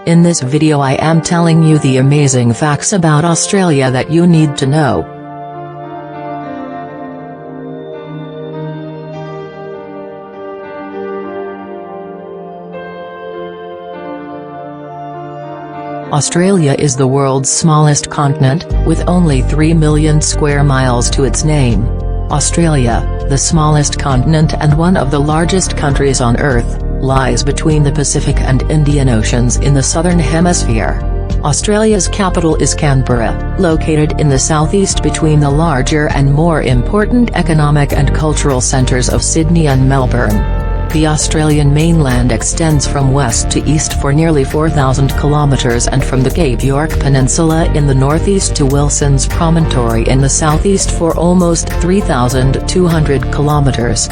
In this video I am telling you the amazing facts about Australia that you need to know. Australia is the world's smallest continent, with only 3 million square miles to its name. Australia, the smallest continent and one of the largest countries on Earth, lies between the Pacific and Indian Oceans in the southern hemisphere. Australia's capital is Canberra, located in the southeast between the larger and more important economic and cultural centres of Sydney and Melbourne. The Australian mainland extends from west to east for nearly 4,000 kilometres and from the Cape York Peninsula in the northeast to Wilson's Promontory in the southeast for almost 3,200 kilometres.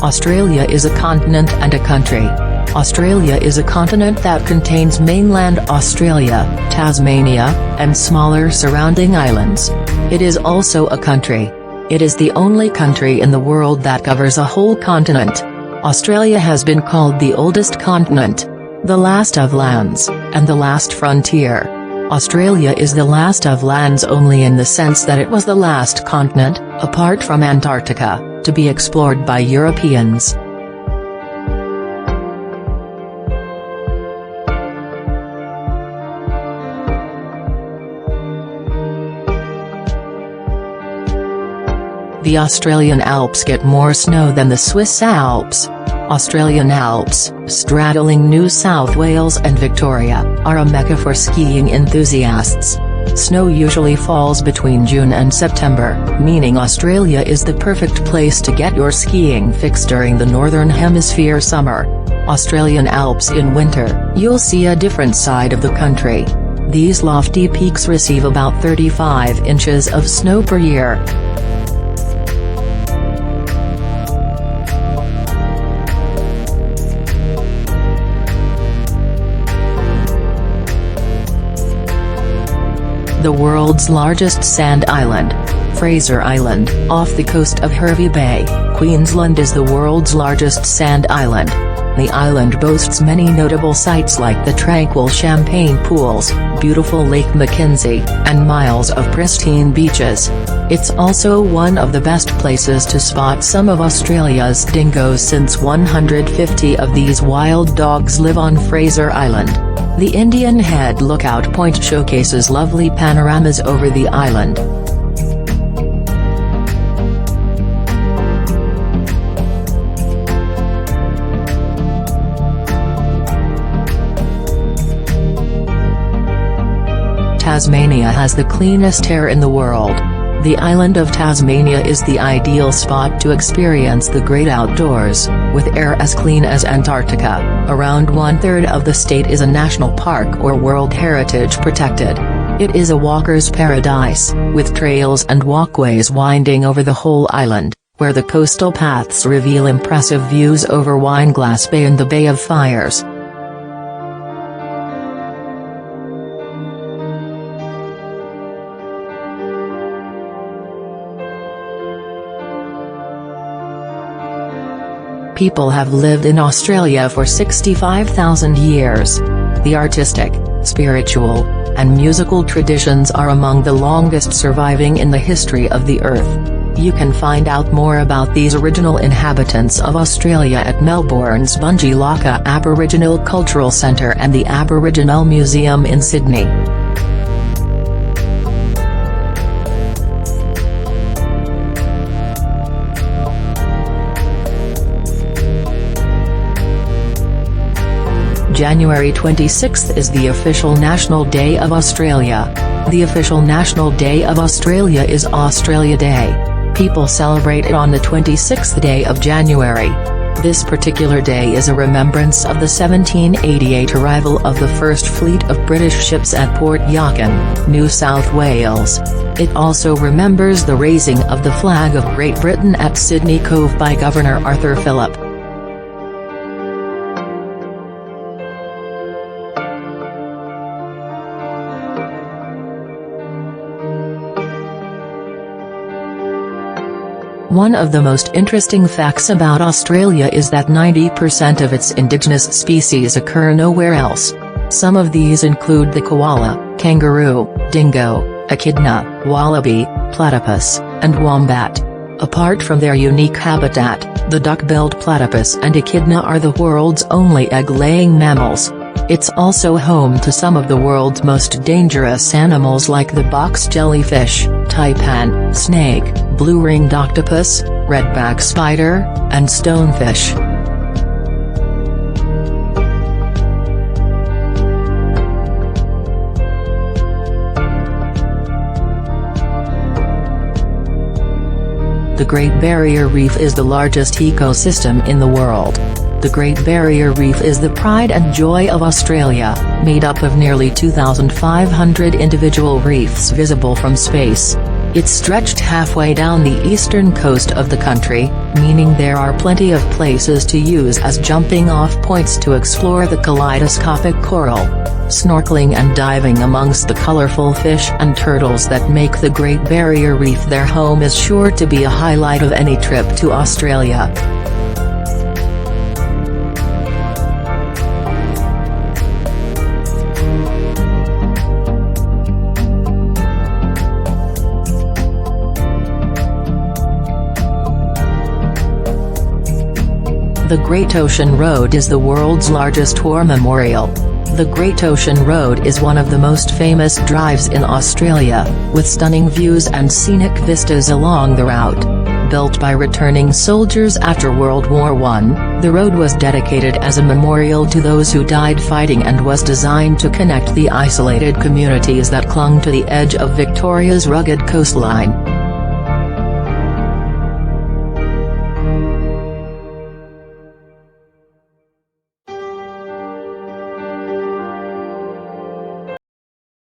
Australia is a continent and a country. Australia is a continent that contains mainland Australia, Tasmania, and smaller surrounding islands. It is also a country. It is the only country in the world that covers a whole continent. Australia has been called the oldest continent, the last of lands, and the last frontier. Australia is the last of lands only in the sense that it was the last continent, apart from Antarctica, to be explored by Europeans. The Australian Alps get more snow than the Swiss Alps. Australian Alps, straddling New South Wales and Victoria, are a mecca for skiing enthusiasts. Snow usually falls between June and September, meaning Australia is the perfect place to get your skiing fix during the Northern Hemisphere summer. Australian Alps in winter, you'll see a different side of the country. These lofty peaks receive about 35 inches of snow per year. The world's largest sand island, Fraser Island, off the coast of Hervey Bay, Queensland is the world's largest sand island. The island boasts many notable sights like the tranquil champagne pools, beautiful Lake Mackenzie, and miles of pristine beaches. It's also one of the best places to spot some of Australia's dingoes since 150 of these wild dogs live on Fraser Island. The Indian Head Lookout Point showcases lovely panoramas over the island. Tasmania has the cleanest air in the world. The island of Tasmania is the ideal spot to experience the great outdoors, with air as clean as Antarctica. Around 1/3 of the state is a national park or World Heritage protected. It is a walker's paradise, with trails and walkways winding over the whole island, where the coastal paths reveal impressive views over Wineglass Bay and the Bay of Fires. People have lived in Australia for 65,000 years. The artistic, spiritual, and musical traditions are among the longest surviving in the history of the Earth. You can find out more about these original inhabitants of Australia at Melbourne's Bunjalaka Aboriginal Cultural Centre and the Aboriginal Museum in Sydney. January 26 is the official National Day of Australia. The official National Day of Australia is Australia Day. People celebrate it on the 26th day of January. This particular day is a remembrance of the 1788 arrival of the first fleet of British ships at Port Yakin, New South Wales. It also remembers the raising of the flag of Great Britain at Sydney Cove by Governor Arthur Phillip. One of the most interesting facts about Australia is that 90% of its indigenous species occur nowhere else. Some of these include the koala, kangaroo, dingo, echidna, wallaby, platypus, and wombat. Apart from their unique habitat, the duck-billed platypus and echidna are the world's only egg-laying mammals. It's also home to some of the world's most dangerous animals like the box jellyfish, taipan, snake, blue-ringed octopus, redback spider, and stonefish. The Great Barrier Reef is the largest ecosystem in the world. The Great Barrier Reef is the pride and joy of Australia, made up of nearly 2,500 individual reefs visible from space. It's stretched halfway down the eastern coast of the country, meaning there are plenty of places to use as jumping-off points to explore the kaleidoscopic coral. Snorkeling and diving amongst the colorful fish and turtles that make the Great Barrier Reef their home is sure to be a highlight of any trip to Australia. The Great Ocean Road is the world's largest war memorial. The Great Ocean Road is one of the most famous drives in Australia, with stunning views and scenic vistas along the route. Built by returning soldiers after World War I, the road was dedicated as a memorial to those who died fighting and was designed to connect the isolated communities that clung to the edge of Victoria's rugged coastline.